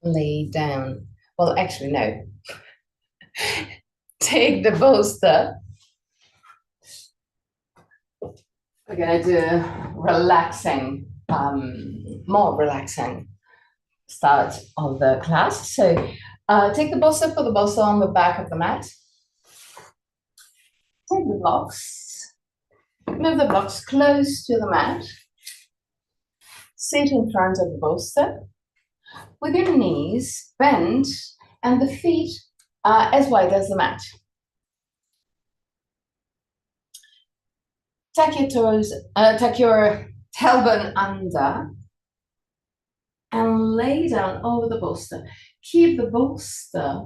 Lay down. Well, actually, no. Take the bolster. We're gonna do relaxing, more relaxing start of the class. So take the bolster, put the bolster on the back of the mat. Take the blocks, move the blocks close to the mat. Sit in front of the bolster with your knees bent and the feet as wide as the mat. Tuck your toes, tuck your tailbone under and lay down over the bolster. Keep the bolster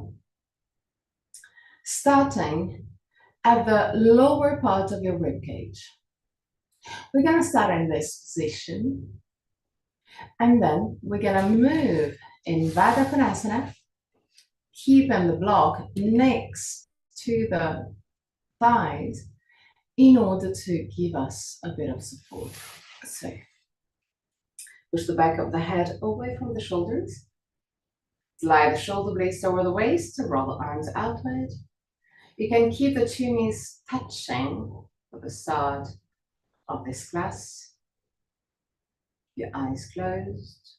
starting at the lower part of your rib cage. We're going to start in this position and then we're going to move in Vata Konasana, keeping the block next to the thighs in order to give us a bit of support. So push the back of the head away from the shoulders. Slide the shoulder blades over the waist and roll the arms outward. You can keep the two knees touching at the start of this class. Your eyes closed.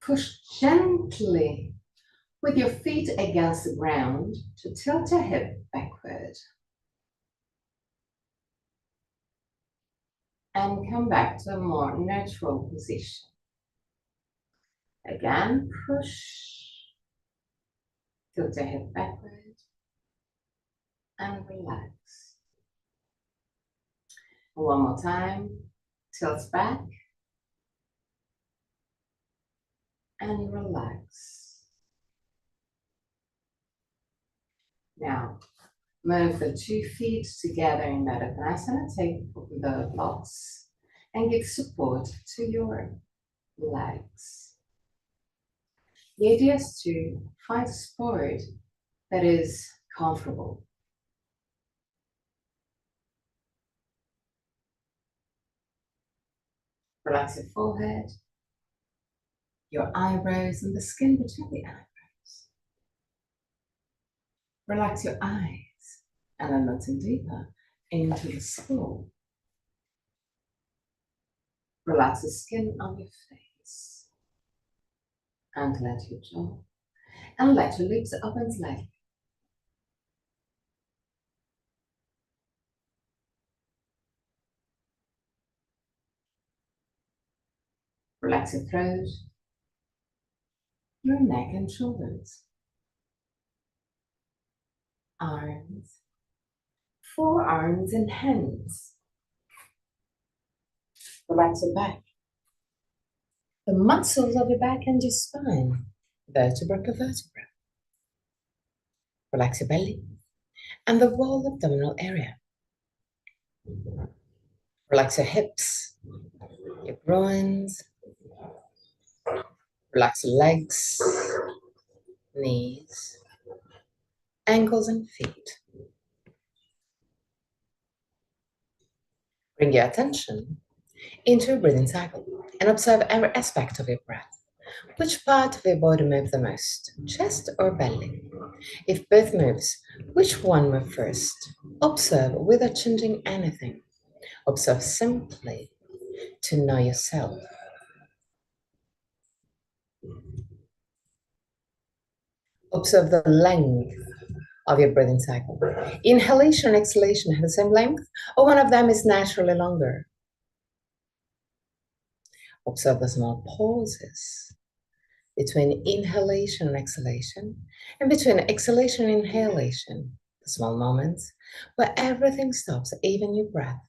Push gently with your feet against the ground to tilt your hip backward. And come back to a more neutral position. Again, push, tilt your hip backward, and relax. One more time, tilt back, and relax. Now, move the 2 feet together in Baddha Konasana. Take the blocks and give support to your legs. The idea is to find a sport that is comfortable. Relax your forehead, your eyebrows, and the skin between the eyebrows. Relax your eyes and then melting deeper into the skull. Relax the skin on your face and let your jaw and let your lips open slightly. Relax your throat, your neck and shoulders, arms, forearms and hands. Relax your back, the muscles of your back and your spine, vertebra per vertebra. Relax your belly and the whole abdominal area. Relax your hips, your groins. Relax your legs, knees, ankles and feet. Bring your attention into your breathing cycle and observe every aspect of your breath. Which part of your body moves the most, chest or belly? If both moves, which one moves first? Observe without changing anything. Observe simply to know yourself. Observe the length of your breathing cycle. Inhalation and exhalation have the same length, or one of them is naturally longer. Observe the small pauses between inhalation and exhalation, and between exhalation and inhalation, the small moments where everything stops, even your breath.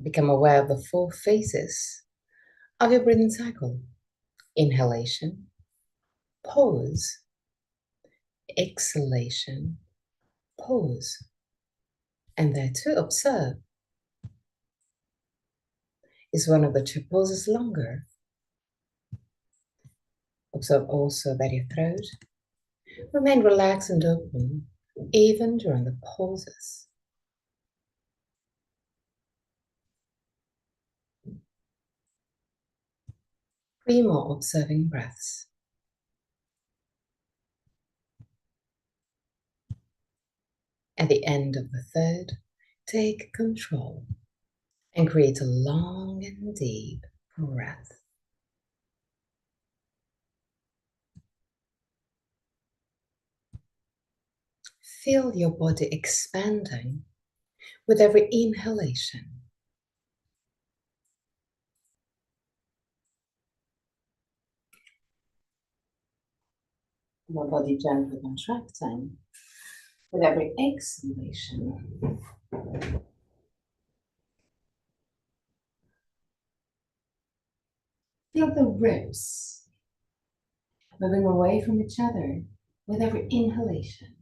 Become aware of the 4 phases of your breathing cycle. Inhalation, pause, exhalation, pause. And there too, observe. Is one of the 2 pauses longer? Observe also that your throat Remain relaxed and open, even during the pauses. 3 more observing breaths. At the end of the third, take control and create a long and deep breath. Feel your body expanding with every inhalation. Your body gently contracting with every exhalation. Feel the ribs moving away from each other with every inhalation.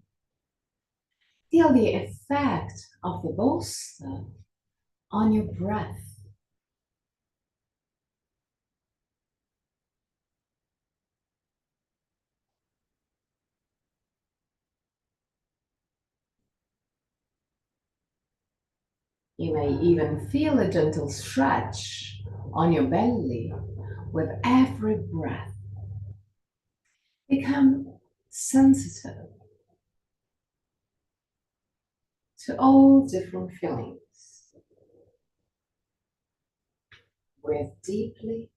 Feel the effect of the bolster on your breath. You may even feel a gentle stretch on your belly with every breath. Become sensitive to all different feelings. Breathe deeply.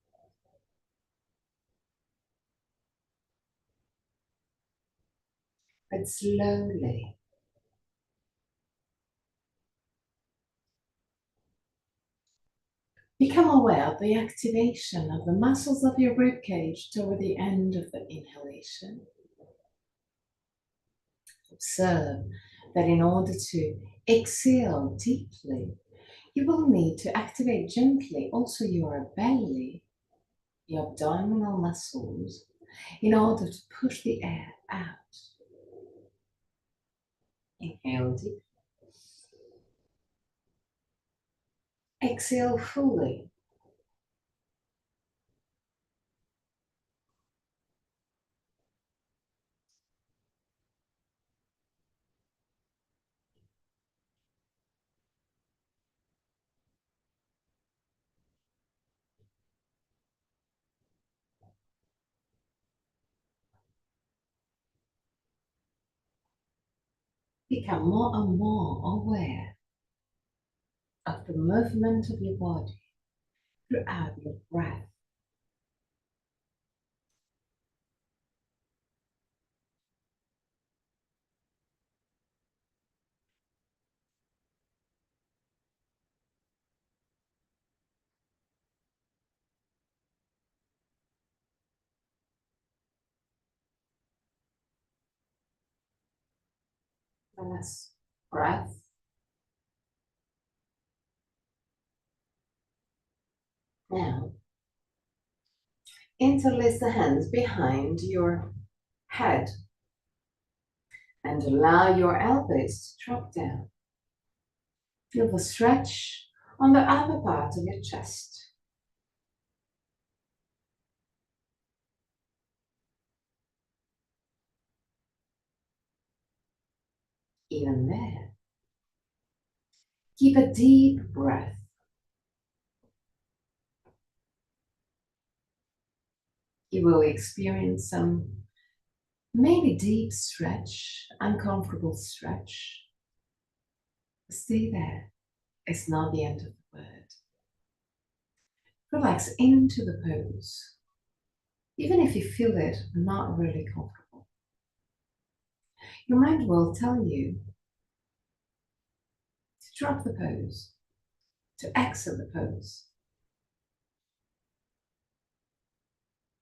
But slowly. Become aware of the activation of the muscles of your ribcage toward the end of the inhalation. Observe that in order to exhale deeply, you will need to activate gently also your belly, your abdominal muscles, in order to push the air out. Inhale deep. Exhale fully. Become more and more aware of the movement of your body throughout your breath. Last breath. Now, interlace the hands behind your head and allow your elbows to drop down. Feel the stretch on the upper part of your chest. Even there, keep a deep breath. You will experience some maybe deep stretch, uncomfortable stretch. Stay there. It's not the end of the word. Relax into the pose, even if you feel it not really comfortable. Your mind will tell you to drop the pose, to exit the pose.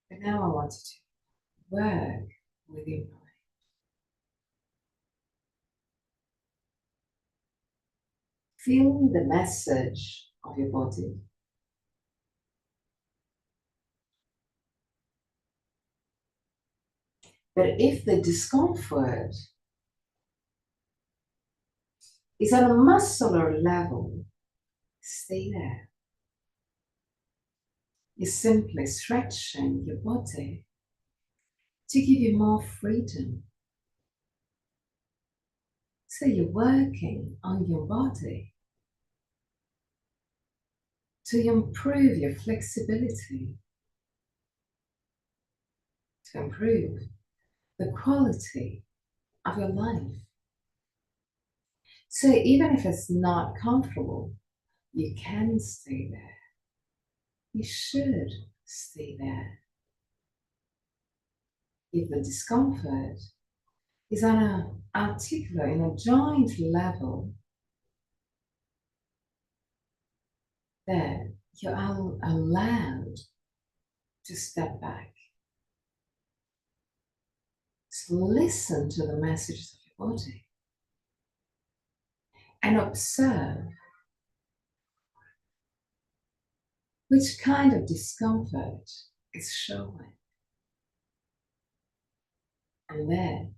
But now I want you to work with your mind. Feel the message of your body. But if the discomfort is on a muscular level, stay there. You're simply stretching your body to give you more freedom So you're working on your body to improve your flexibility, to improve the quality of your life. So even if it's not comfortable, you can stay there. You should stay there. If the discomfort is on an articular, in a joint level, then you're allowed to step back. So listen to the messages of your body and observe which kind of discomfort is showing. And then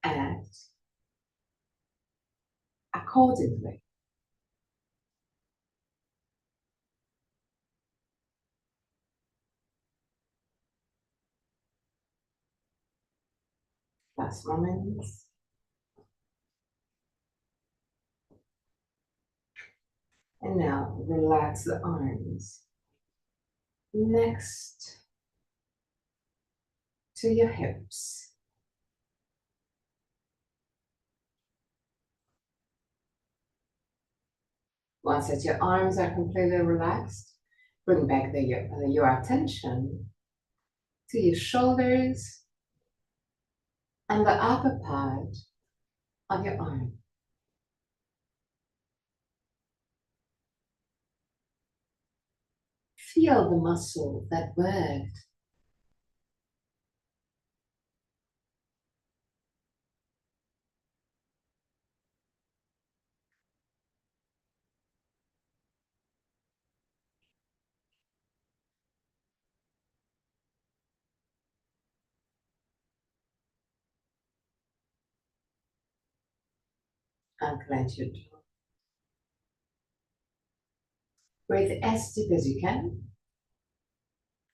act accordingly. Last moments. And now relax the arms next to your hips. Once that your arms are completely relaxed, bring back your attention to your shoulders and the upper part of your arm. Feel the muscle that worked. Unclench your jaw. Breathe as deep as you can.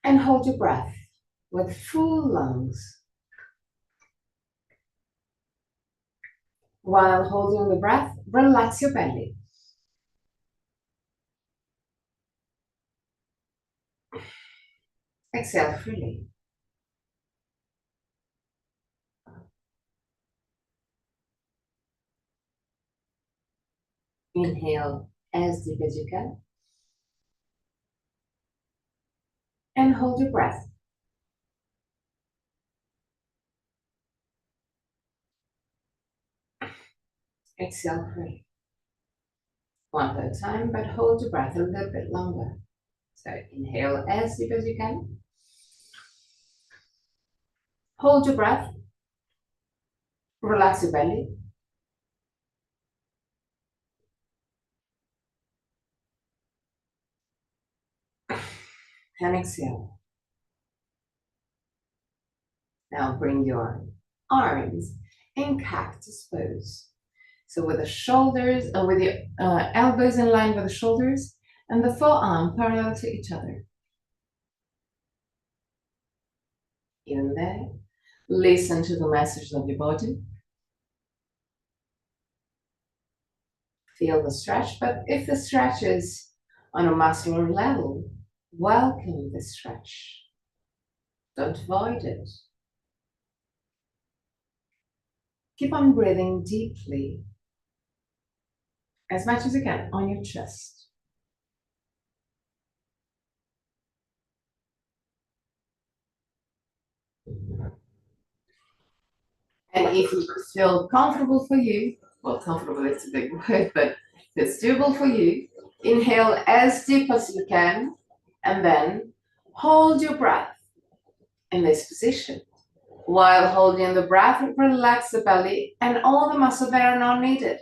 And hold your breath with full lungs. While holding the breath, relax your belly. Exhale freely. Inhale as deep as you can. And hold your breath. Exhale freely. One more time, but hold your breath a little bit longer. So inhale as deep as you can. Hold your breath. Relax your belly. And exhale. Now bring your arms in cactus pose. So with the shoulders, with your elbows in line with the shoulders and the forearm parallel to each other. In there, listen to the messages of your body. Feel the stretch, but if the stretch is on a muscular level, welcome the stretch. Don't avoid it. Keep on breathing deeply, as much as you can, on your chest. And if it feels comfortable for you, well, comfortable is a big word, but if it's doable for you, inhale as deep as you can, and then hold your breath in this position. While holding the breath, relax the belly and all the muscles that are not needed.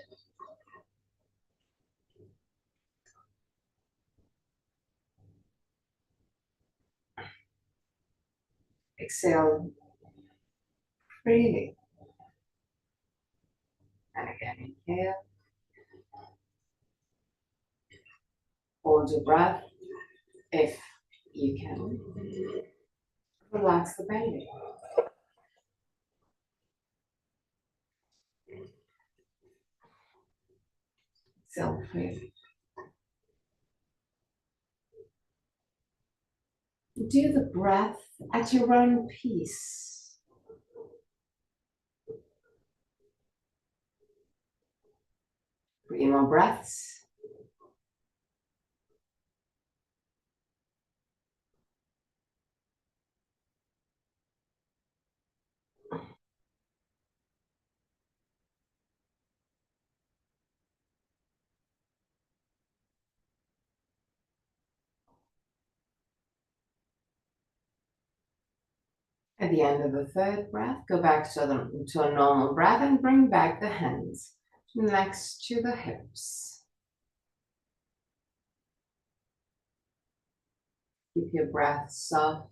Exhale freely. And again, inhale. Hold your breath if you can. Relax the belly. Exhale freely. Do the breath at your own pace. 3 more breaths. At the end of the third breath, go back to a normal breath and bring back the hands next to the hips. Keep your breath soft,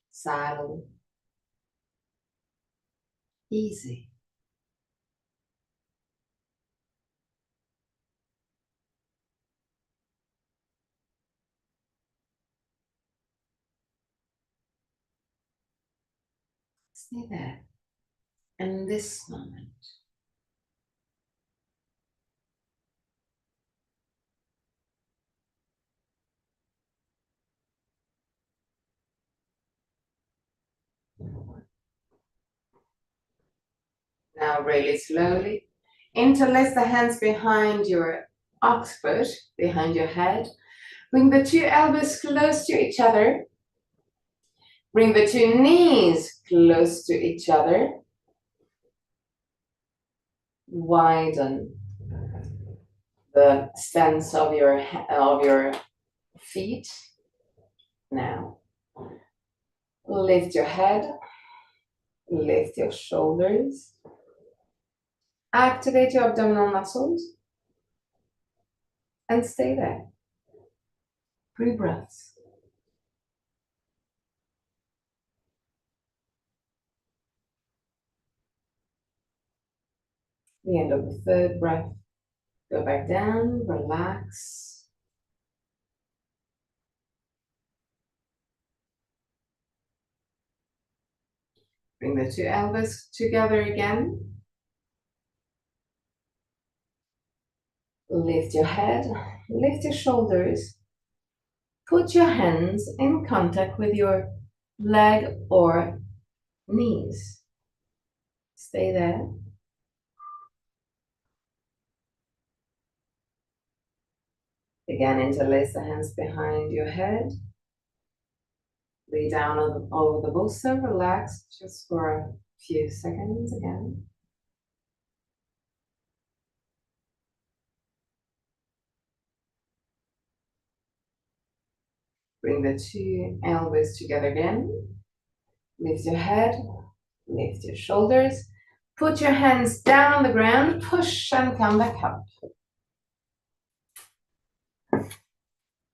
subtle, easy. Stay there in this moment. Now really slowly interlace the hands behind your occiput, behind your head. Bring the 2 elbows close to each other. Bring the 2 knees close to each other. Widen the stance of your feet. Now, lift your head, lift your shoulders, activate your abdominal muscles, and stay there. 3 breaths. The end of the third breath. Go back down, relax. Bring the 2 elbows together again. Lift your head, lift your shoulders. Put your hands in contact with your leg or knees. Stay there. Again, interlace the hands behind your head. Lay down over the bolster, relax just for a few seconds again. Bring the 2 elbows together again. Lift your head, lift your shoulders. Put your hands down on the ground, push and come back up.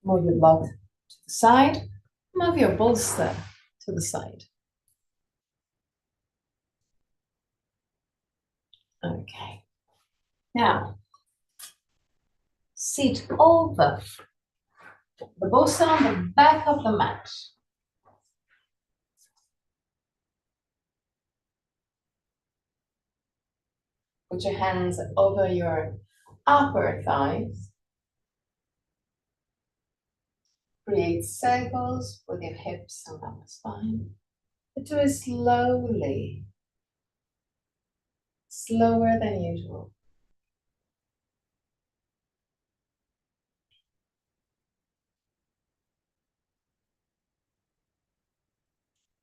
Move your block to the side, move your bolster to the side. Okay. Now, sit over the bolster on the back of the mat. Put your hands over your upper thighs. Create circles with your hips and upper spine. But do it slowly, slower than usual.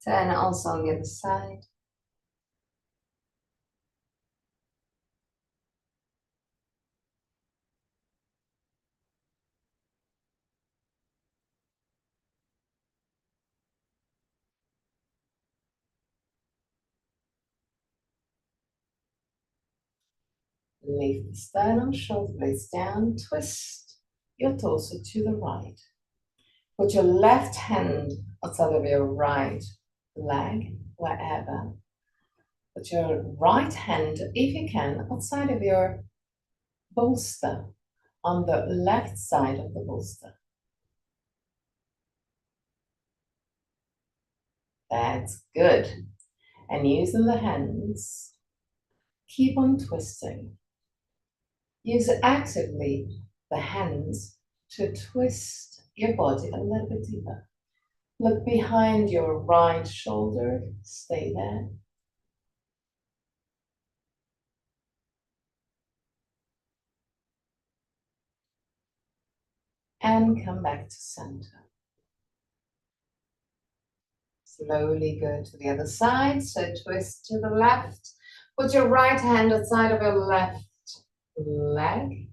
Turn also on the other side. Lift the sternum, shoulder blades down, twist your torso to the right. Put your left hand outside of your right leg, wherever. Put your right hand, if you can, outside of your bolster, on the left side of the bolster. That's good. And using the hands, keep on twisting. Use actively the hands to twist your body a little bit deeper. Look behind your right shoulder, stay there. And come back to center. Slowly go to the other side, so twist to the left. Put your right hand outside of your left leg.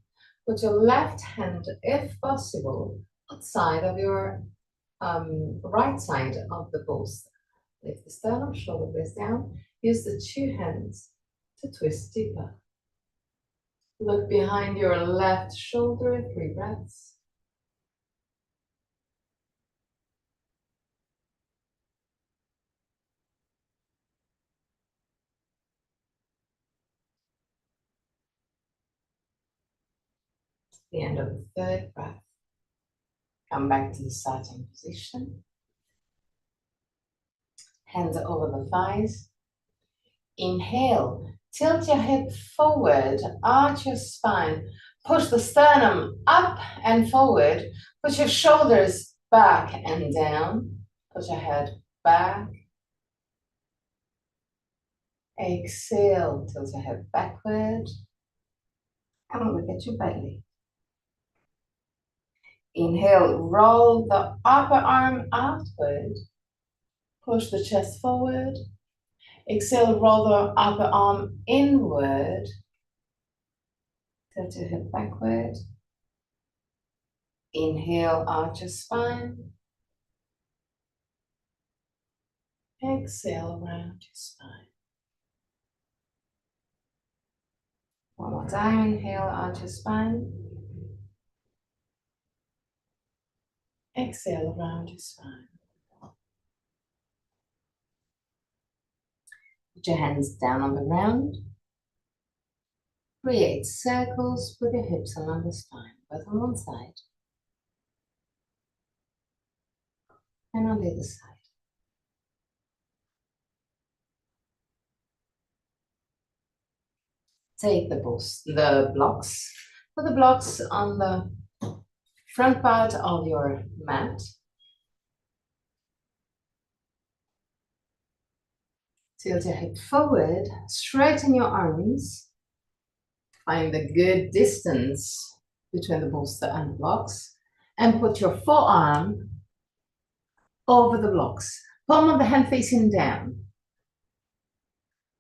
Put your left hand, if possible, outside of your right side of the bolster. Lift the sternum, shoulder blades down. Use the two hands to twist deeper. Look behind your left shoulder, 3 breaths. The end of the 3rd breath. Come back to the starting position. Hands over the thighs. Inhale, tilt your hip forward, arch your spine, push the sternum up and forward, push your shoulders back and down, put your head back. Exhale, tilt your head backward, and look at your belly. Inhale, roll the upper arm outward, push the chest forward. Exhale, roll the upper arm inward, tilt your hip backward. Inhale, arch your spine. Exhale, round your spine. One more time, inhale, arch your spine. Exhale, round your spine. Put your hands down on the ground. Create circles with your hips along the spine, both on one side and on the other side. Take the blocks. Put the blocks on the front part of your mat. Tilt your hip forward, straighten your arms. Find a good distance between the bolster and blocks, and put your forearm over the blocks. Palm of the hand facing down.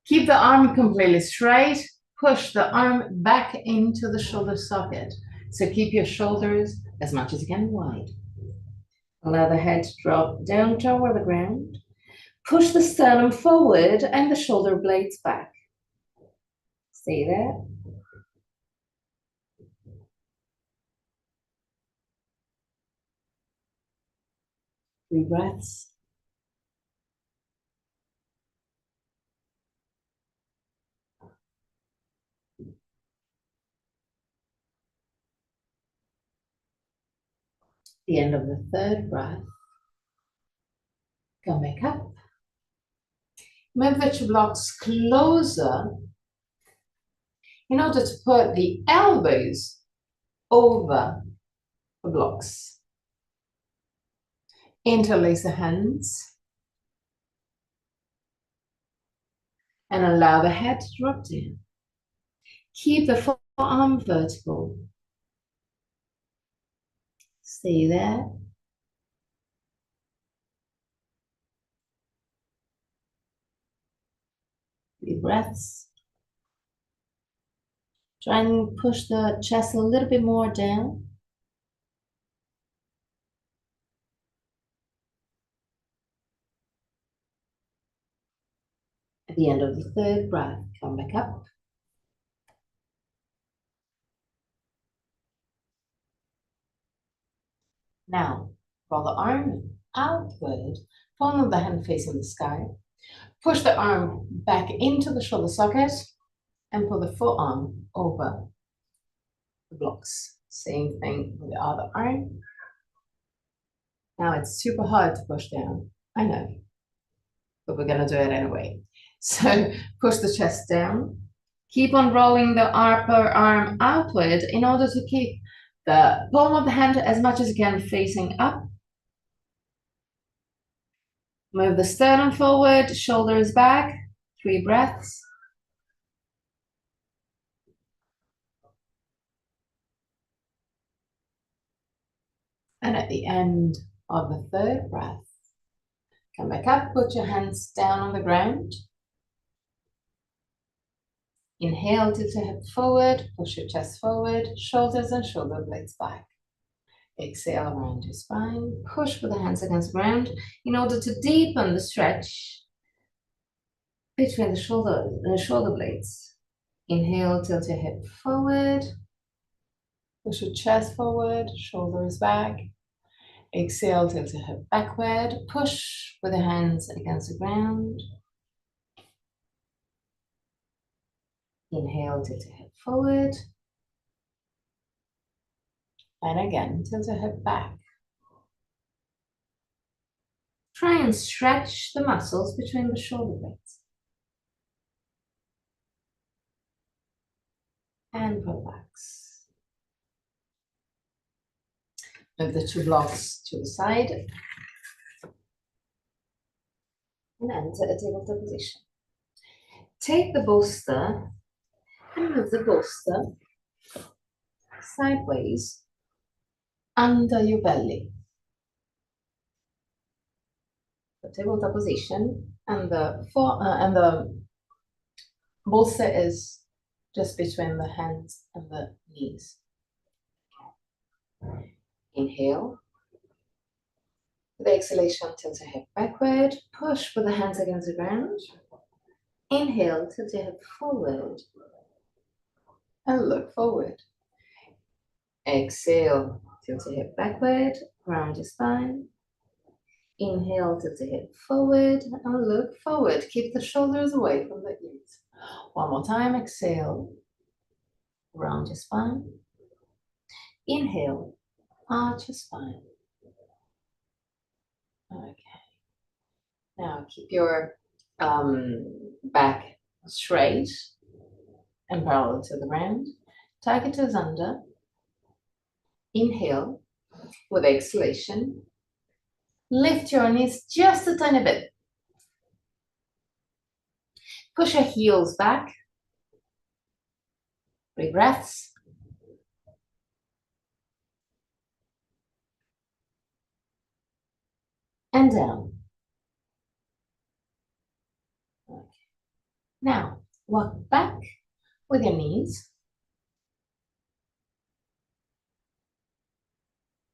Keep the arm completely straight. Push the arm back into the shoulder socket. So keep your shoulders as much as you can wide. Allow the head to drop down toward the ground. Push the sternum forward and the shoulder blades back. Stay there. Three breaths. The end of the 3rd breath. Come back up. Move the two blocks closer in order to put the elbows over the blocks. Interlace the hands and allow the head to drop down. Keep the forearm vertical. Stay there. Deep breaths. Try and push the chest a little bit more down. At the end of the 3rd breath, come back up. Now, roll the arm outward, palm of the hand facing the sky. Push the arm back into the shoulder socket and pull the forearm over the blocks. Same thing with the other arm. Now it's super hard to push down, I know, but we're gonna do it anyway. So push the chest down, Keep on rolling the upper arm outward in order to keep the palm of the hand as much as you can facing up. Move the sternum forward, shoulders back, 3 breaths. And at the end of the 3rd breath, come back up, put your hands down on the ground. Inhale, tilt your hip forward, push your chest forward, shoulders and shoulder blades back. Exhale around your spine, push with the hands against the ground in order to deepen the stretch between the shoulder blades. Inhale, tilt your hip forward, push your chest forward, shoulders back. Exhale, tilt your hip backward, push with the hands against the ground. Inhale, tilt your hip forward. And again, tilt your hip back. Try and stretch the muscles between the shoulder blades. And relax. Move the 2 blocks to the side. And enter a tabletop position. Take the bolster and move the bolster sideways under your belly. The tabletop position and the bolster is just between the hands and the knees. Inhale. With the exhalation, tilt your hip backward, push with the hands against the ground. Inhale, tilt your hip forward and look forward. Exhale, tilt your hip backward, round your spine. Inhale, tilt your hip forward and look forward. Keep the shoulders away from the ears. One more time, exhale, round your spine. Inhale, arch your spine. Okay. Now keep your back straight and parallel to the ground. Tuck your toes under. Inhale. With exhalation, lift your knees just a tiny bit. Push your heels back. 3 breaths. And down. Okay. Now, walk back with your knees.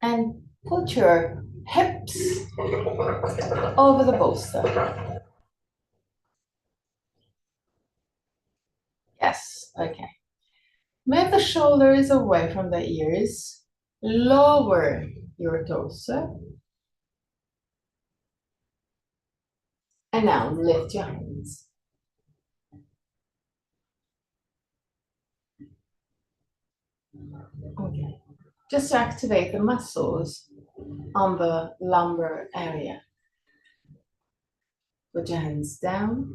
And put your hips over the bolster. Yes, okay. Move the shoulders away from the ears. Lower your torso. And now lift your hands. Okay. Just to activate the muscles on the lumbar area. Put your hands down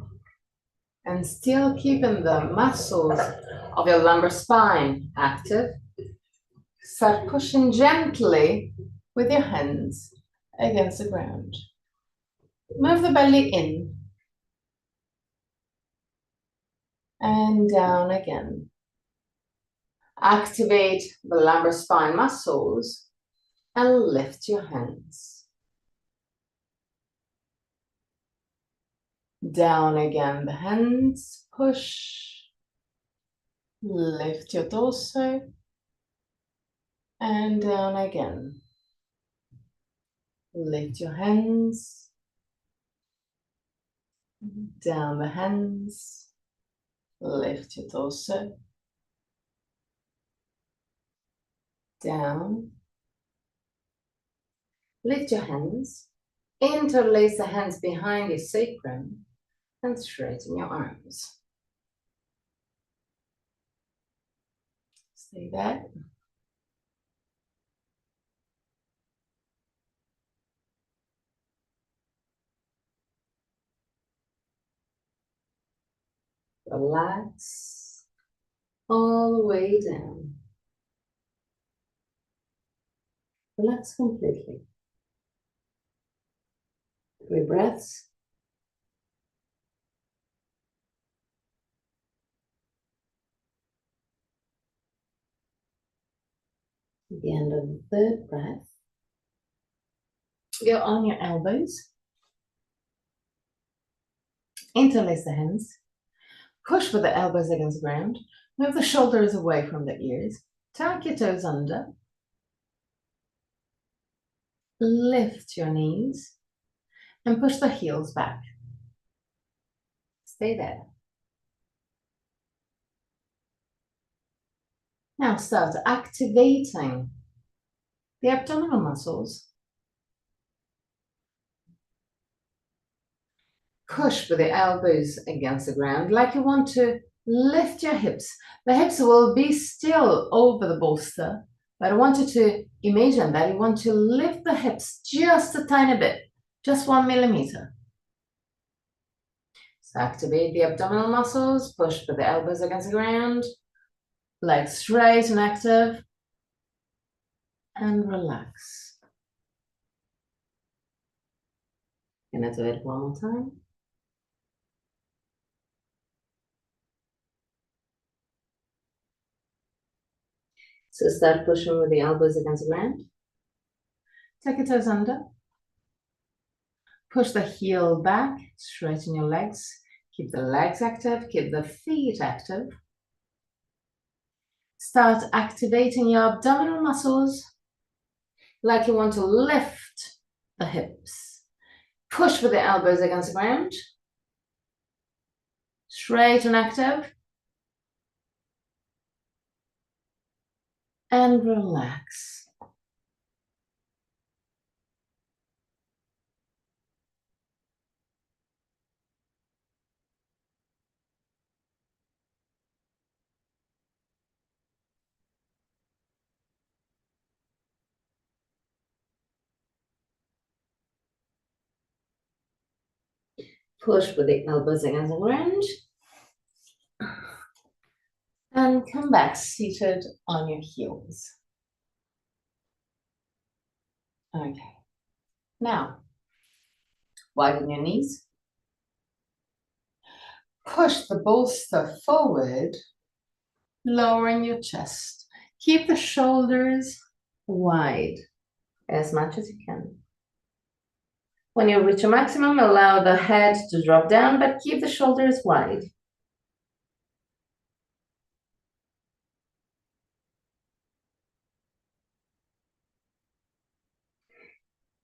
and still keeping the muscles of your lumbar spine active. Start pushing gently with your hands against the ground. Move the belly in and down again. Activate the lumbar spine muscles and lift your hands. Down again, the hands, push, lift your torso, and down again. Lift your hands, down the hands, lift your torso, down. Lift your hands, interlace the hands behind your sacrum, and straighten your arms. Stay there. Relax. all the way down. Relax completely. 3 breaths. At the end of the 3rd breath, go on your elbows, interlace the hands, push with the elbows against the ground, move the shoulders away from the ears, tuck your toes under, lift your knees, and push the heels back. Stay there. Now start activating the abdominal muscles. Push with the elbows against the ground like you want to lift your hips. The hips will be still over the bolster, but I want you to imagine that you want to lift the hips just a tiny bit, just 1 millimeter. So activate the abdominal muscles, push with the elbows against the ground, legs straight and active, and relax. Gonna do it one more time. So start pushing with the elbows against the ground. Take your toes under. Push the heel back, straighten your legs. Keep the legs active, keep the feet active. Start activating your abdominal muscles like you want to lift the hips. Push with the elbows against the ground. Straight and active. And relax. Push with the elbows against the ground. And come back seated on your heels. Okay. Now, widen your knees. Push the bolster forward, lowering your chest. Keep the shoulders wide as much as you can. When you reach a maximum, allow the head to drop down, but keep the shoulders wide.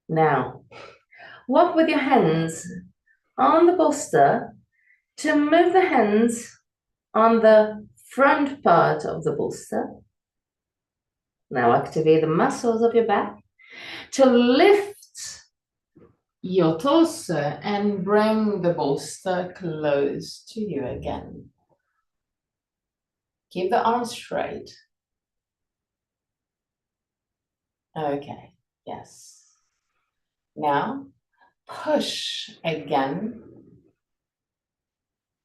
Now, walk with your hands on the bolster to move the hands on the front part of the bolster. Now activate the muscles of your back to lift your torso and bring the bolster close to you again. Keep the arms straight. Okay, yes. Now, push again.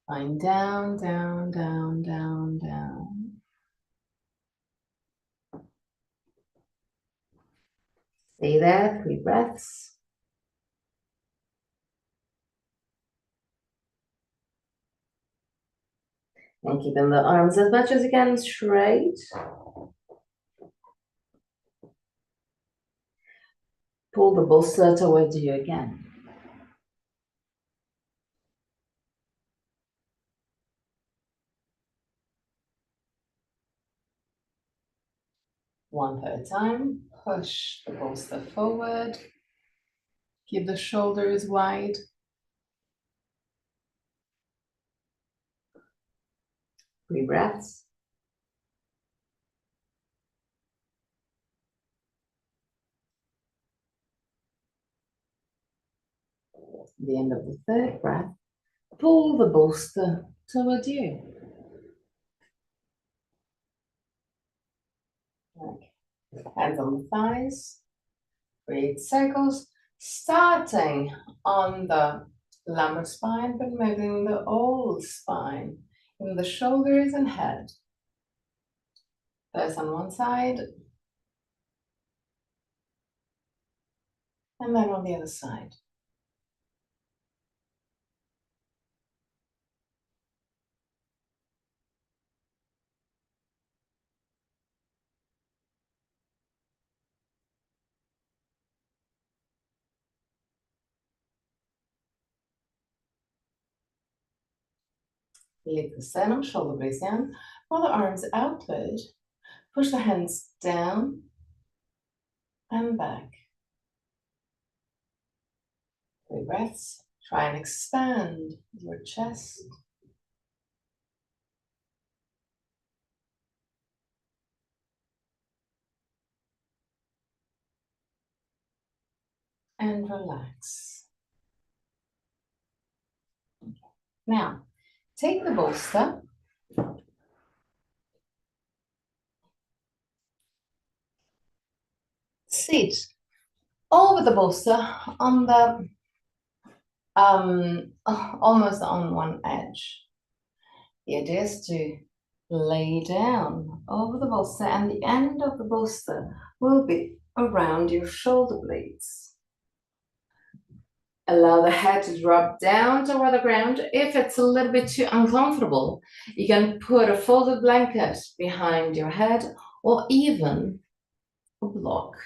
Line down, down, down, down, down. Stay there, 3 breaths. And keeping the arms as much as you can straight. Pull the bolster towards you again. One at a time, push the bolster forward. Keep the shoulders wide. Three breaths. At the end of the 3rd breath, pull the bolster towards you. Okay. Hands on the thighs. Create circles, starting on the lumbar spine, but moving the whole spine in the shoulders and head. First on one side, and then on the other side. Lift the sternum, shoulder blades down, roll the arms outward, push the hands down and back. 3 breaths. Try and expand your chest. And relax. Now, take the bolster. Sit over the bolster on the almost on one edge. The idea is to lay down over the bolster, and the end of the bolster will be around your shoulder blades. Allow the head to drop down toward the ground. If it's a little bit too uncomfortable, you can put a folded blanket behind your head or even a block.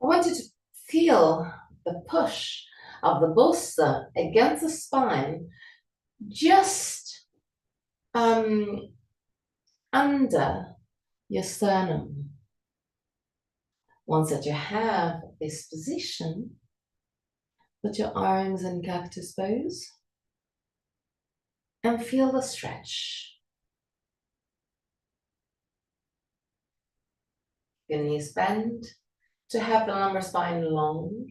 I want you to feel the push of the bolster against the spine just under your sternum. Once that you have this position, put your arms in cactus pose and feel the stretch. Your knees bend to have the lumbar spine long.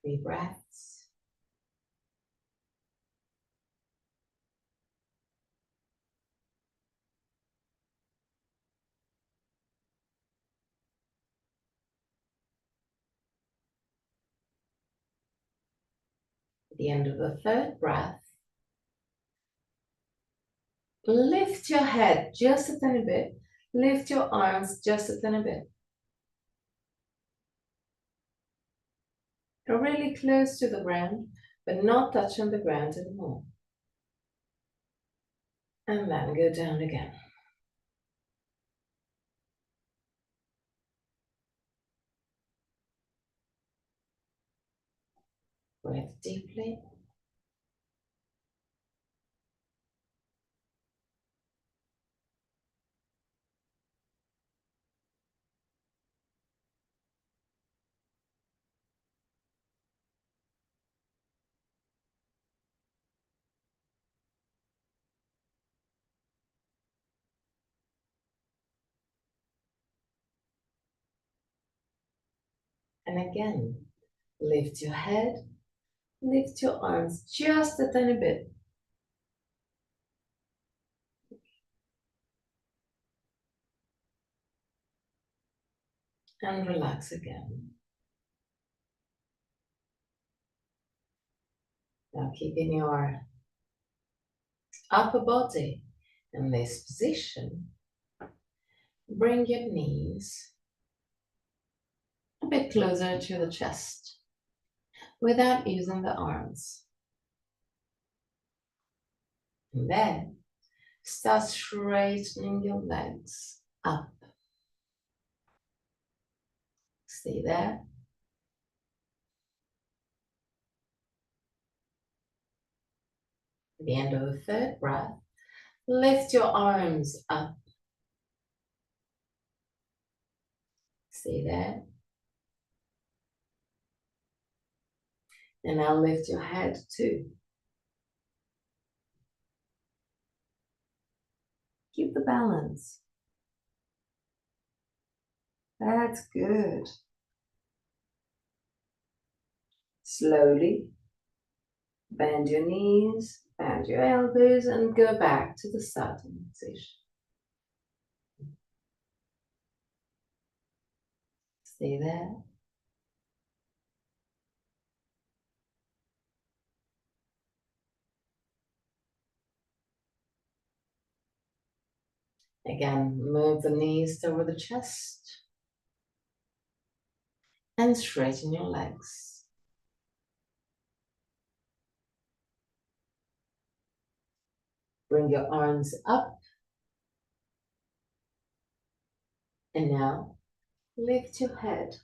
3 breaths. At the end of the 3rd breath, lift your head just a tiny bit. Lift your arms just a tiny bit. You're really close to the ground, but not touching the ground anymore. And then go down again. Breathe deeply. And again, lift your head, lift your arms just a tiny bit. And relax again. Now keeping your upper body in this position, bring your knees a bit closer to the chest without using the arms. And then start straightening your legs up. Stay there. At the end of the 3rd breath, lift your arms up. Stay there. And now lift your head too. Keep the balance. That's good. Slowly bend your knees, bend your elbows, and go back to the starting position. Stay there. Again, move the knees over the chest and straighten your legs. Bring your arms up. And now, lift your head.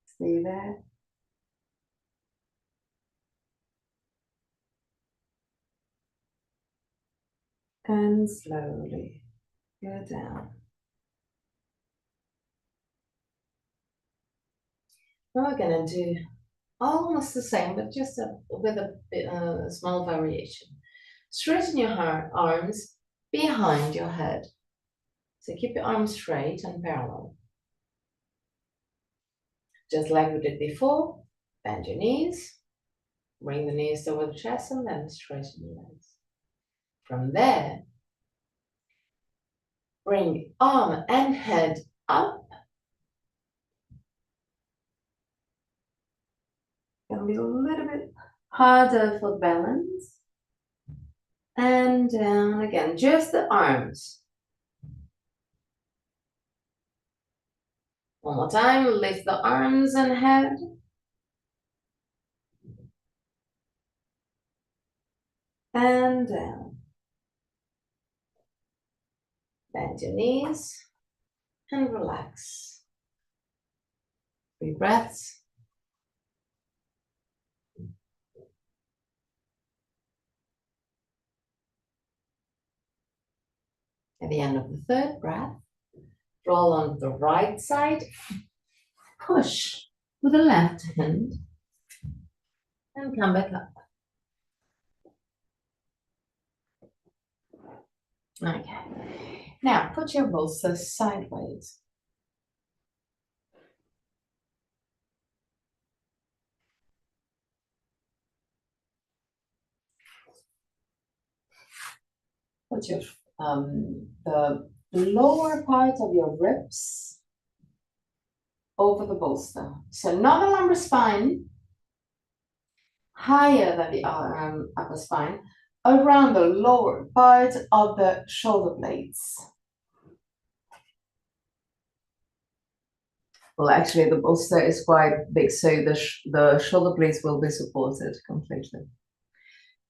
Stay there. And slowly go down. Now we're going to do almost the same, but just with a small variation. Straighten your arms behind your head. So keep your arms straight and parallel. Just like we did before, bend your knees, bring the knees over the chest, and then straighten your legs. From there, bring arm and head up. Gonna be a little bit harder for balance. And down again, just the arms. One more time, lift the arms and head. And down. Bend your knees and relax. 3 breaths. At the end of the 3rd breath, roll on the right side, push with the left hand, and come back up. Okay. Now put your bolster sideways. Put your the lower part of your ribs over the bolster. So not the lumbar spine, higher than the upper spine, around the lower part of the shoulder blades. Well, actually, the bolster is quite big, so the shoulder blades will be supported completely.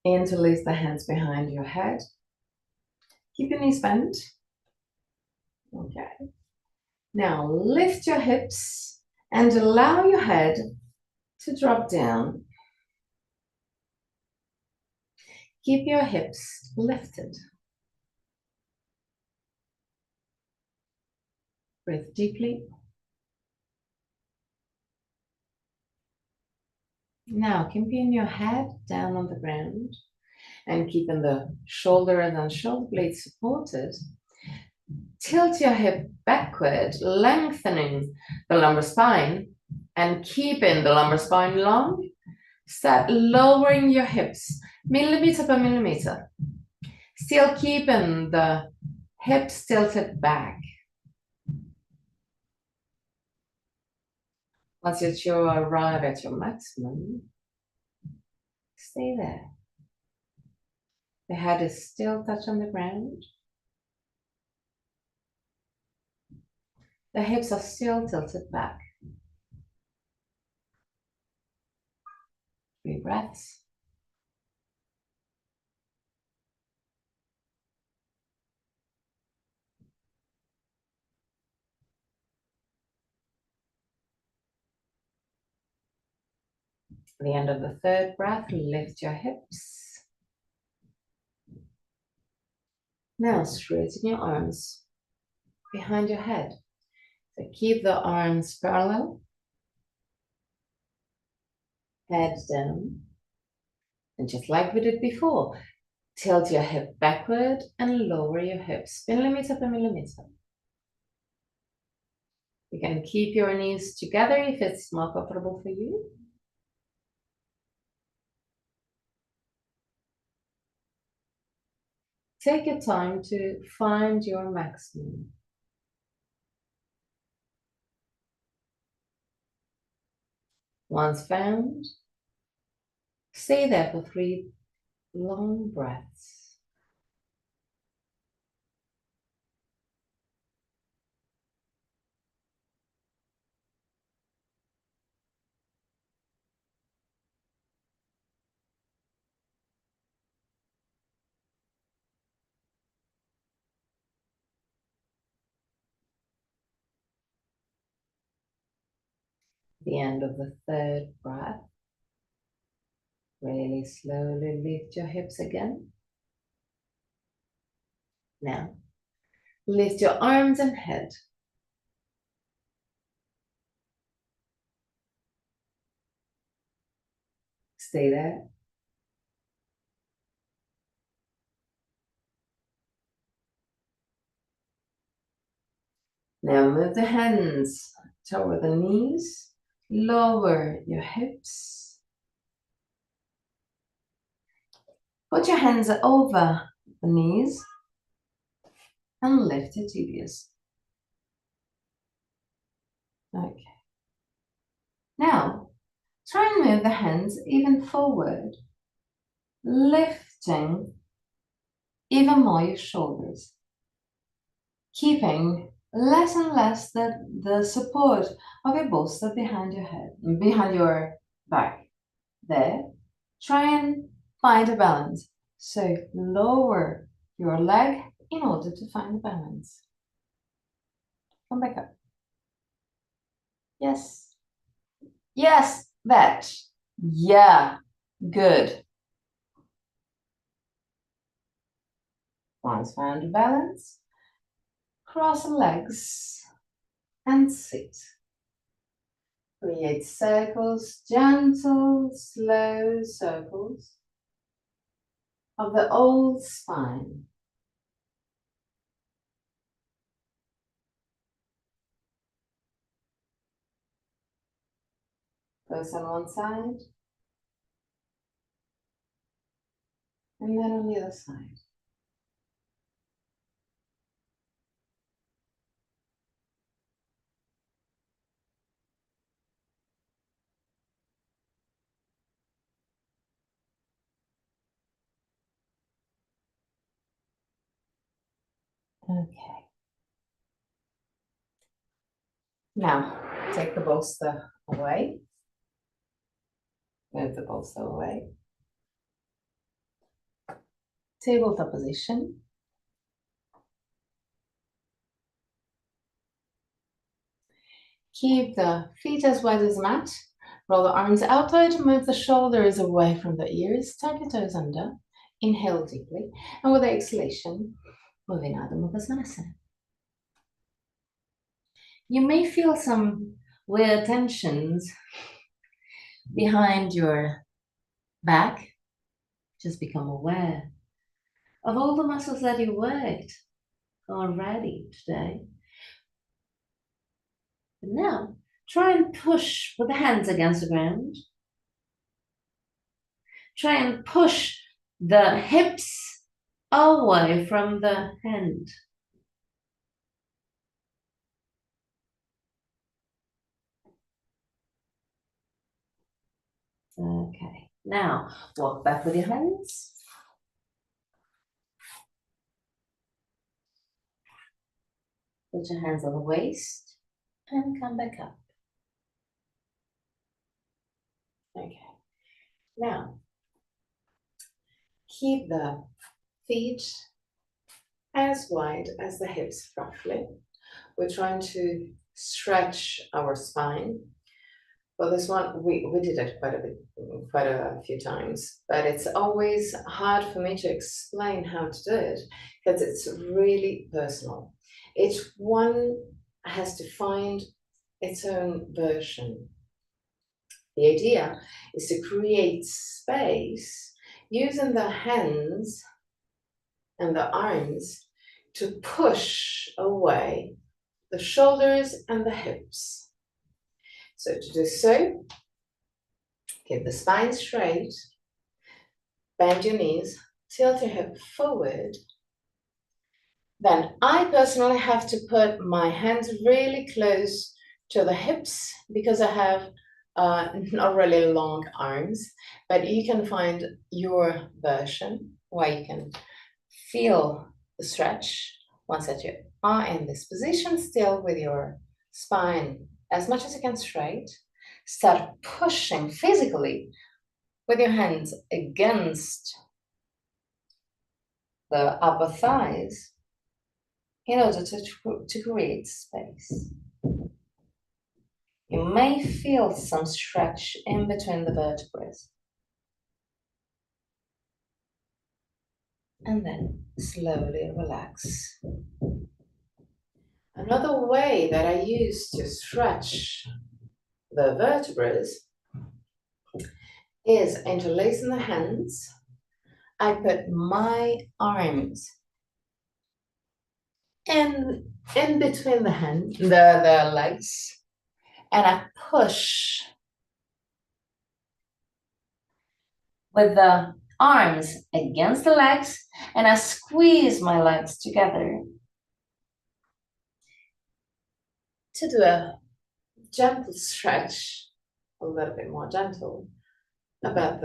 Interlace the hands behind your head. Keep your knees bent. Okay. Now lift your hips and allow your head to drop down. Keep your hips lifted. Breathe deeply. Now keeping your head down on the ground and keeping the shoulders and shoulder blades supported. Tilt your hip backward, lengthening the lumbar spine and keeping the lumbar spine long. Start lowering your hips millimeter per millimeter. Still keeping the hips tilted back. Once you arrive at your maximum, stay there. The head is still touched on the ground. The hips are still tilted back. 3 breaths. At the end of the 3rd breath, lift your hips. Now straighten your arms behind your head. So keep the arms parallel. Head down. And just like we did before, tilt your hip backward and lower your hips millimeter per millimeter. You can keep your knees together if it's more comfortable for you. Take your time to find your maximum. Once found, stay there for 3 long breaths. The end of the third breath. Really slowly lift your hips again. Now, lift your arms and head. Stay there. Now move the hands toward the knees. Lower your hips. Put your hands over the knees and lift your tibias. Okay. Now, try and move the hands even forward, lifting even more your shoulders, keeping less and less the support of your bolster behind your head, behind your back. There, try and find a balance. So lower your leg in order to find the balance. Come back up. Yes. Yes, that. Yeah, good. Once found a balance, cross the legs and sit. Create circles, gentle, slow circles of the old spine. First on one side, and then on the other side. Okay. Now, take the bolster away. Move the bolster away. Tabletop position. Keep the feet as wide as the mat. Roll the arms outward, move the shoulders away from the ears, tuck your toes under. Inhale deeply, and with the exhalation, moving Adho Mukha Svanasana. You may feel some weird tensions behind your back. Just become aware of all the muscles that you worked already today. And now, try and push with the hands against the ground. Try and push the hips away from the hand. Okay, now walk back with your hands. Put your hands on the waist and come back up. Okay, now keep the feet as wide as the hips roughly. We're trying to stretch our spine. Well, this one, we did it quite a few times, but it's always hard for me to explain how to do it because it's really personal. Each one has to find its own version. The idea is to create space using the hands and the arms to push away the shoulders and the hips. So to do so, keep the spine straight, bend your knees, tilt your hip forward. Then I personally have to put my hands really close to the hips because I have not really long arms, but you can find your version where you can feel the stretch once that you are in this position, still with your spine as much as you can straight. Start pushing physically with your hands against the upper thighs in order to create space. You may feel some stretch in between the vertebrae. And then slowly relax. Another way that I use to stretch the vertebrae is interlacing the hands. I put my arms in between the legs, and I push with the arms against the legs, and I squeeze my legs together to do a gentle stretch, a little bit more gentle, about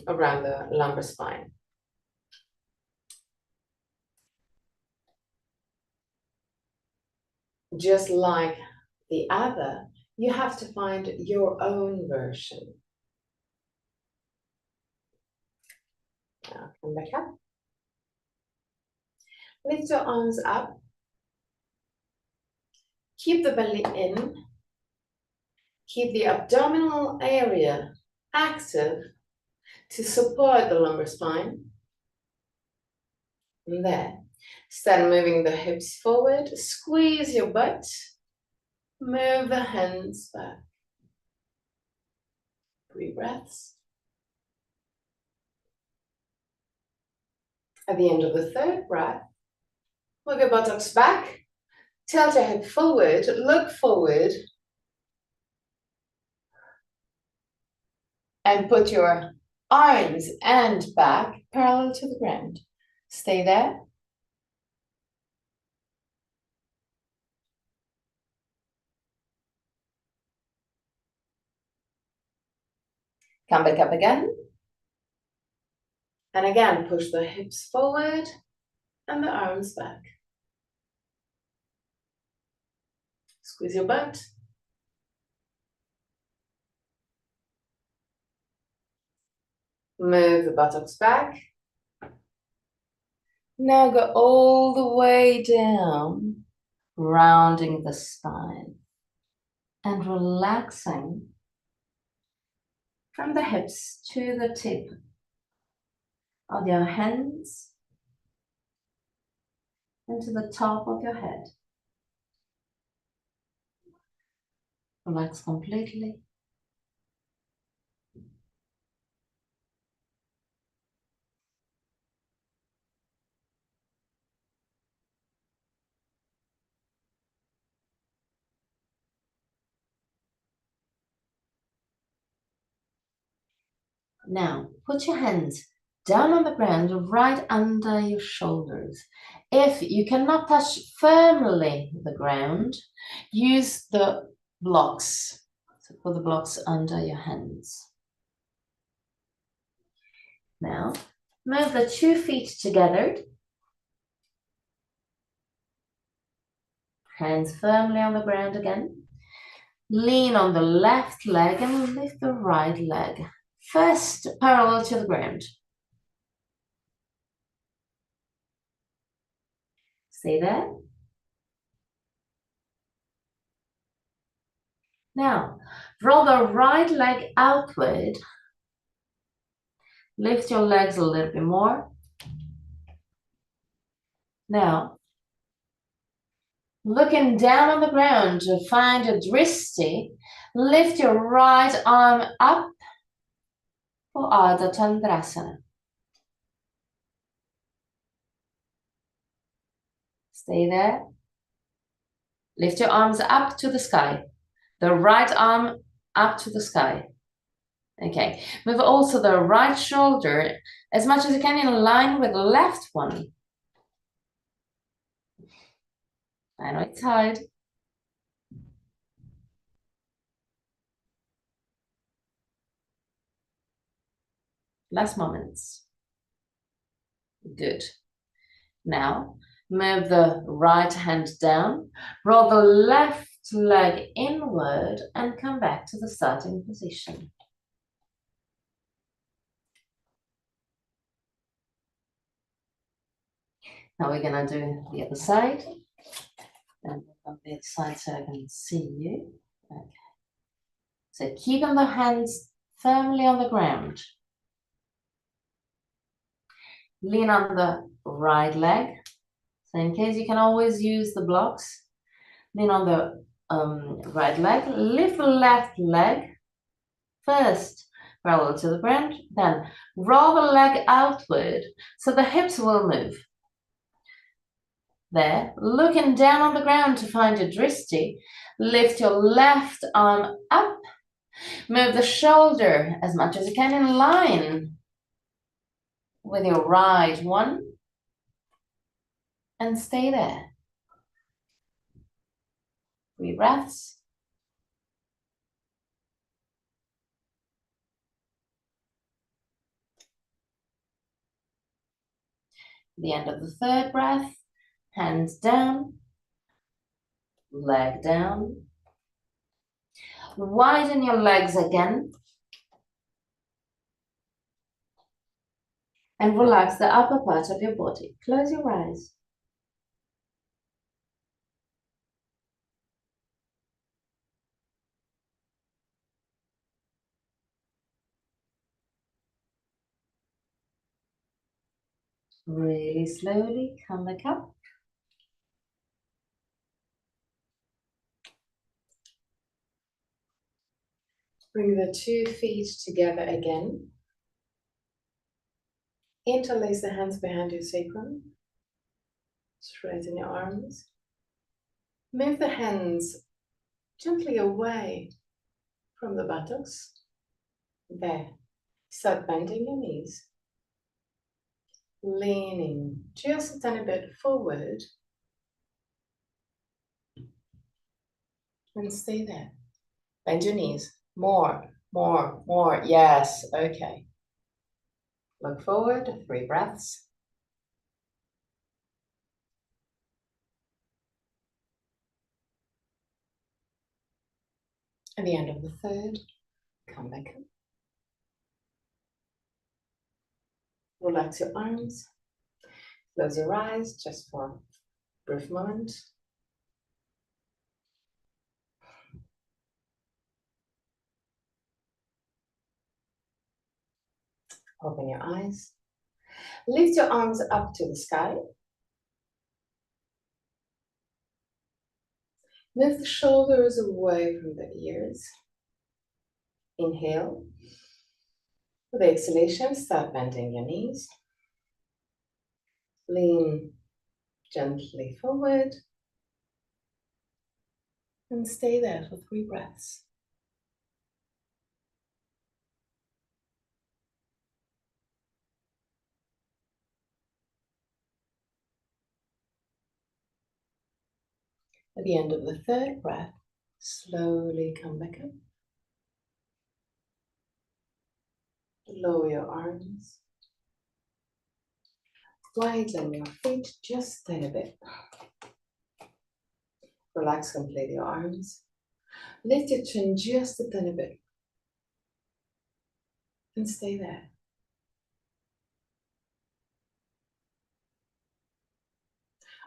around the lumbar spine. Just like the other, you have to find your own version. Now come back up. Lift your arms up. Keep the belly in. Keep the abdominal area active to support the lumbar spine. And there. Start moving the hips forward. Squeeze your butt. Move the hands back. 3 breaths. At the end of the 3rd breath, move your buttocks back. Tilt your head forward. Look forward. And put your arms and back parallel to the ground. Stay there. Come back up again. And again, push the hips forward and the arms back. Squeeze your butt. Move the buttocks back. Now go all the way down, rounding the spine and relaxing from the hips to the tip of your hands and to the top of your head. Relax completely. Now, put your hands down on the ground, right under your shoulders. If you cannot touch firmly the ground, use the blocks. So put the blocks under your hands. Now, move the 2 feet together. Hands firmly on the ground again. Lean on the left leg and lift the right leg. First, parallel to the ground. Stay there. Now, roll the right leg outward. Lift your legs a little bit more. Now, looking down on the ground to find a dristi, lift your right arm up for Ardha Chandrasana. Stay there. Lift your arms up to the sky. The right arm up to the sky. Okay, move also the right shoulder as much as you can in line with the left one. I know it's hard. Last moments. Good. Now, move the right hand down, roll the left leg inward and come back to the starting position. Now we're gonna do the other side. And on the other side so I can see you. Okay. So keeping the hands firmly on the ground. Lean on the right leg. So in case you can always use the blocks. Lean on the right leg. Lift the left leg. First, parallel to the ground. Then roll the leg outward so the hips will move. There, looking down on the ground to find your dristi. Lift your left arm up. Move the shoulder as much as you can in line with your right one. And stay there. 3 breaths. The end of the 3rd breath. Hands down. Leg down. Widen your legs again. And relax the upper part of your body. Close your eyes. Really slowly come back up. Bring the 2 feet together again. Interlace the hands behind your sacrum. Straighten your arms. Move the hands gently away from the buttocks. There. Start bending your knees. Leaning just a tiny bit forward. And stay there. Bend your knees. More, more, more. Yes, okay. Look forward, 3 breaths. At the end of the 3rd, come back up. Relax your arms. Close your eyes just for a brief moment. Open your eyes. Lift your arms up to the sky. Move the shoulders away from the ears. Inhale. With the exhalation, start bending your knees. Lean gently forward. And stay there for 3 breaths. At the end of the 3rd breath, slowly come back up. Lower your arms. Widen your feet just a little bit. Relax completely your arms. Lift your chin just a tiny bit. And stay there.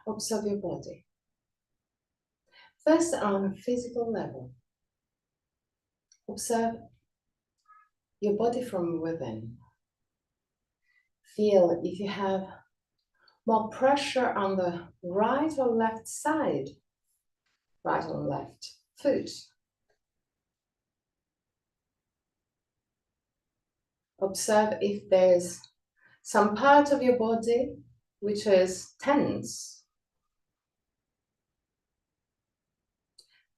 Observe your body. First, on a physical level, observe your body from within. Feel if you have more pressure on the right or left side, right or left foot. Observe if there's some part of your body which is tense.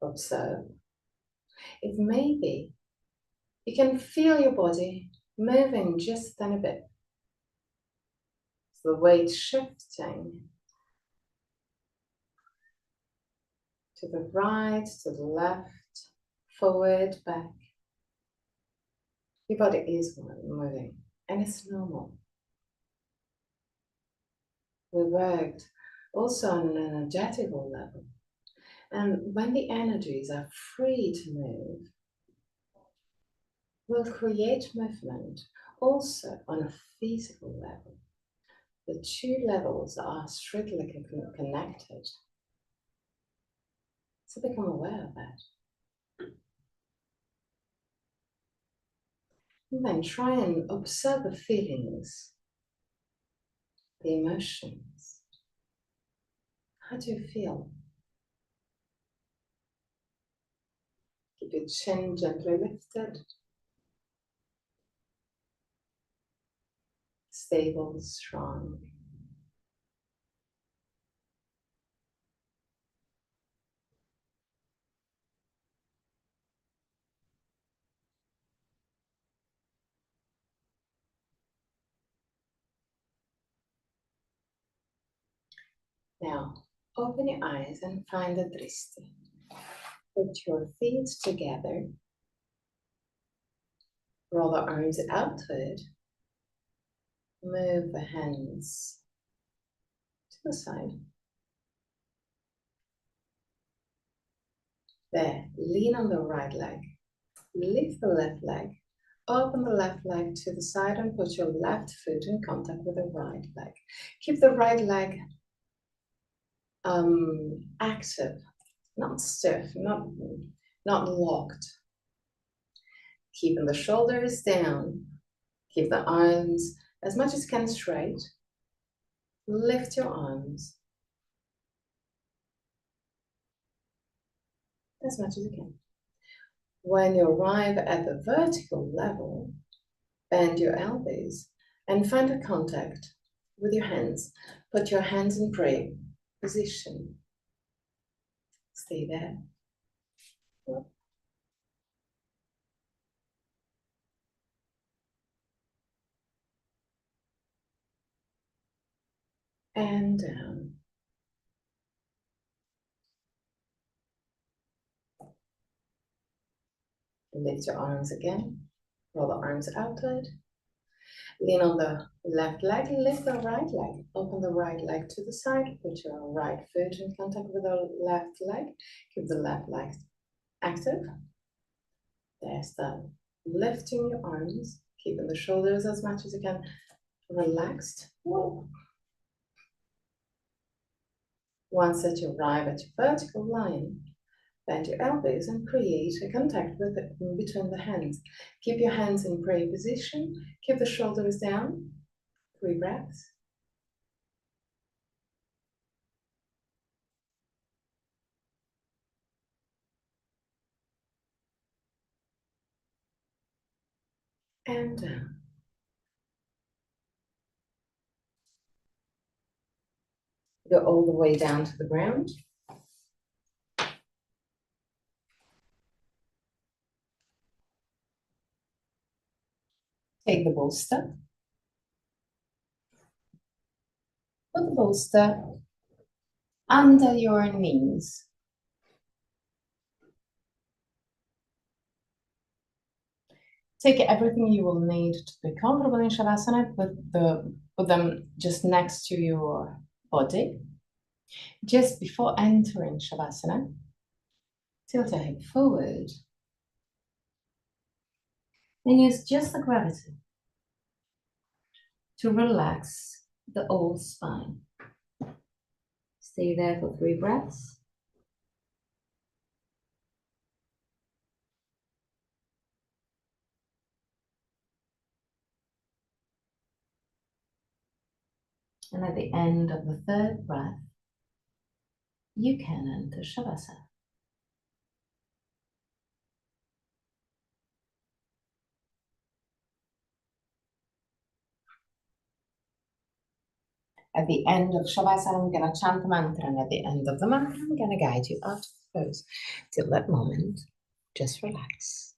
Observe if maybe you can feel your body moving just a tiny bit. The weight shifting to the right, to the left, forward, back. Your body is moving and it's normal. We worked also on an energetical level. And when the energies are free to move, we'll create movement also on a physical level. The 2 levels are strictly connected. So become aware of that. And then try and observe the feelings, the emotions. How do you feel? Keep your chin gently lifted, stable, strong. Now, open your eyes and find the dristi. Put your feet together, roll the arms outward, move the hands to the side. There, lean on the right leg, lift the left leg, open the left leg to the side and put your left foot in contact with the right leg. Keep the right leg active, not stiff, not locked. Keeping the shoulders down, keep the arms as much as you can straight. Lift your arms as much as you can. When you arrive at the vertical level, bend your elbows and find a contact with your hands. Put your hands in prayer position. Stay there. And down. Lift your arms again. Roll the arms outward. Lean on the left leg, lift the right leg. Open the right leg to the side. Put your right foot in contact with the left leg. Keep the left leg active. There's the lifting your arms, keeping the shoulders as much as you can relaxed. Whoa. Once that you arrive at your vertical line, bend your elbows and create a contact between the hands. Keep your hands in prayer position. Keep the shoulders down. 3 breaths. And down. Go all the way down to the ground. Take the bolster. Put the bolster under your knees. Take everything you will need to be comfortable in Shavasana, put them just next to your body. Just before entering Shavasana, tilt your head forward and use just the gravity to relax the whole spine. Stay there for 3 breaths. And at the end of the 3rd breath, you can enter Shavasana. At the end of Shavasana, I'm going to chant a mantra, and at the end of the mantra, I'm going to guide you out of the pose. Till that moment, just relax.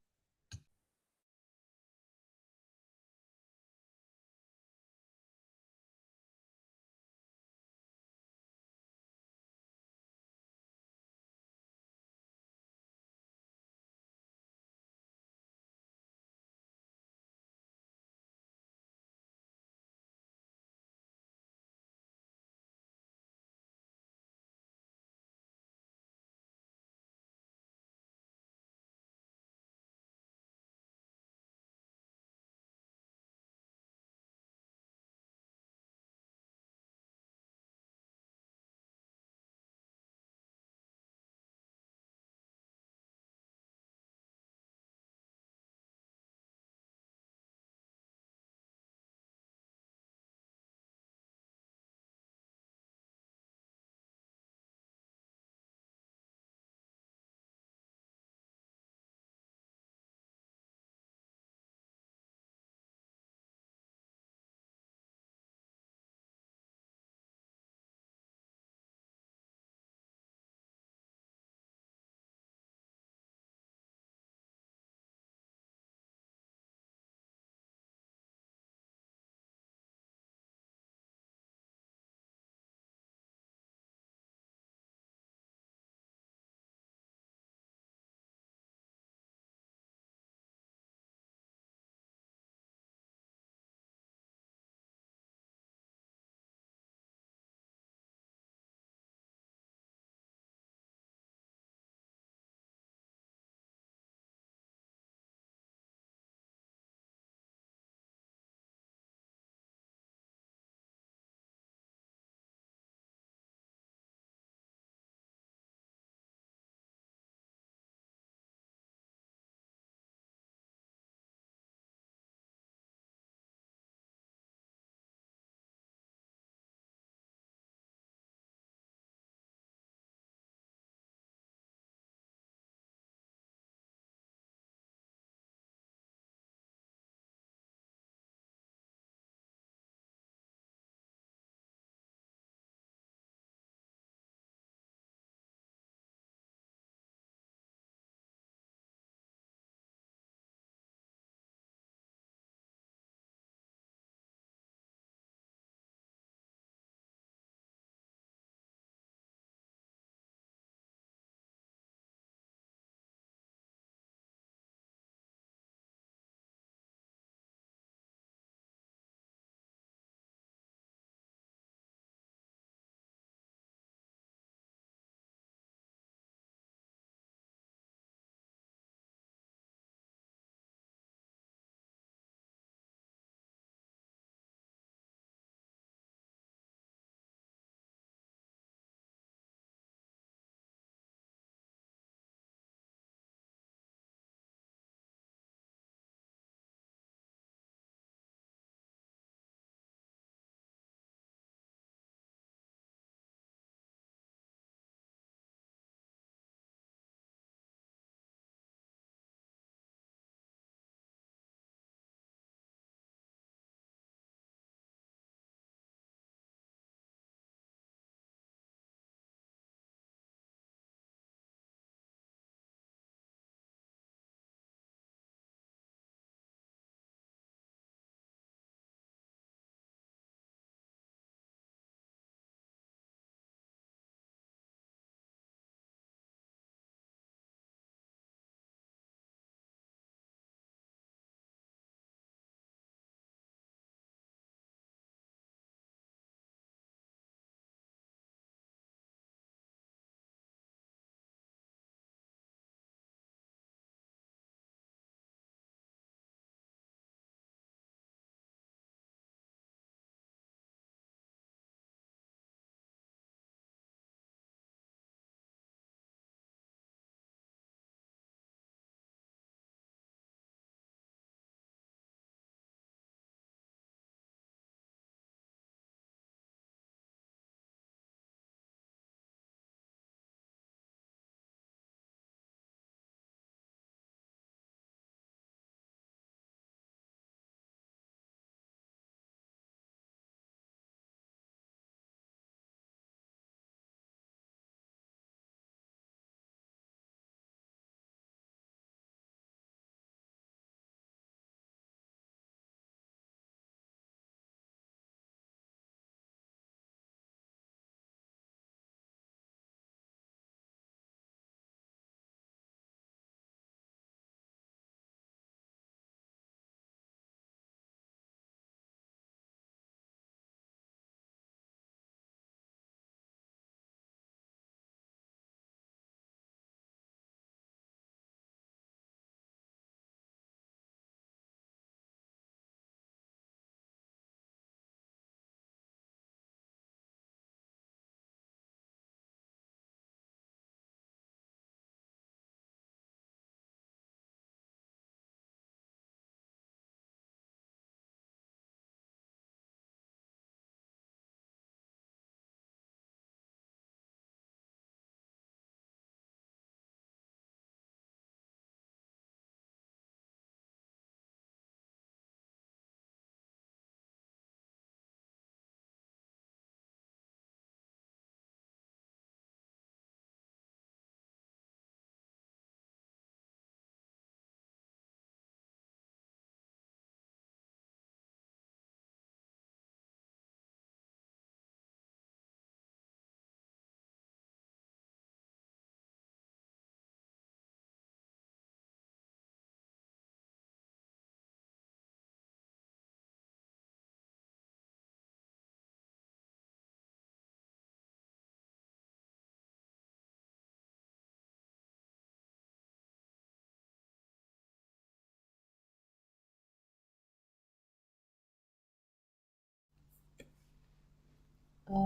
Om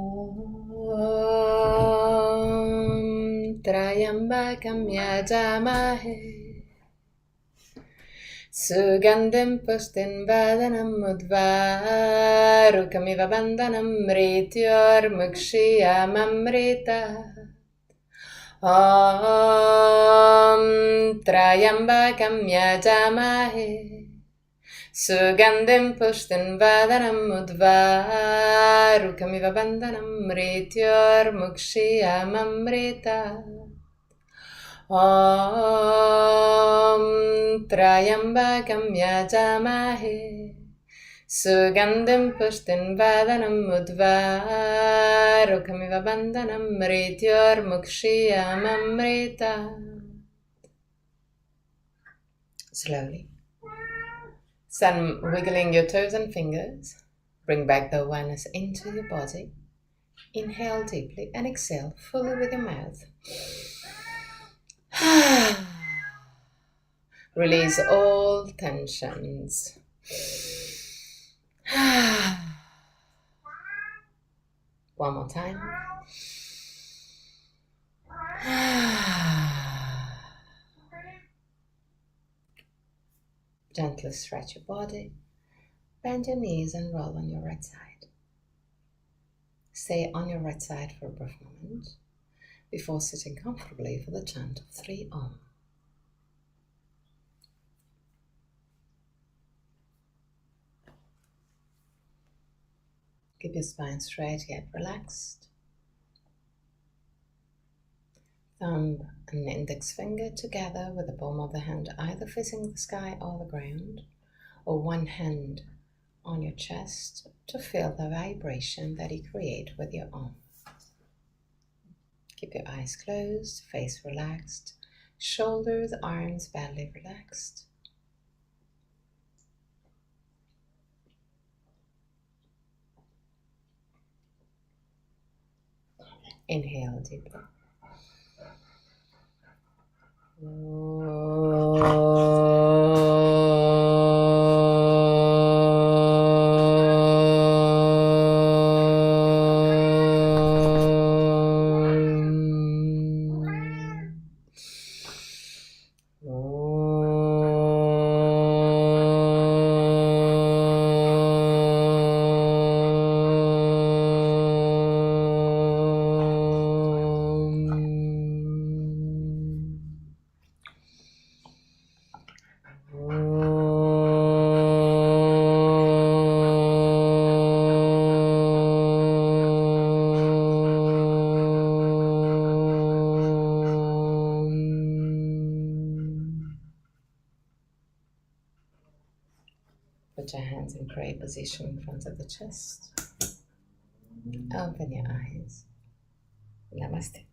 Trayambakam Yajamahe Sugandhim Pushtin Vadanam Udvarukamiva Bandhanam Mrityor Mukshiyamamrita Om Trayambakam Yajamahe Sugandhim Pushtin Vadanam Udvarukamiva Bandhanam Mrityor Mukshiyamamrita Om Trayambakam Yajamahe Sugandhim Pushtin Vadanam Udvarukamiva Bandhanam Mrityor Mukshiyamamrita. Slowly. Some wiggling your toes and fingers. Bring back the awareness into your body. Inhale deeply and exhale fully with your mouth. Release all tensions. One more time. Gently stretch your body. Bend your knees and roll on your right side. Stay on your right side for a brief moment before sitting comfortably for the chant of 3 Om. Keep your spine straight yet relaxed. Thumb and index finger together with the palm of the hand either facing the sky or the ground, or one hand on your chest to feel the vibration that you create with your Om. Keep your eyes closed, face relaxed, shoulders, arms, belly relaxed. Inhale deeply. Put your hands in prayer position in front of the chest. Open your eyes. Namaste.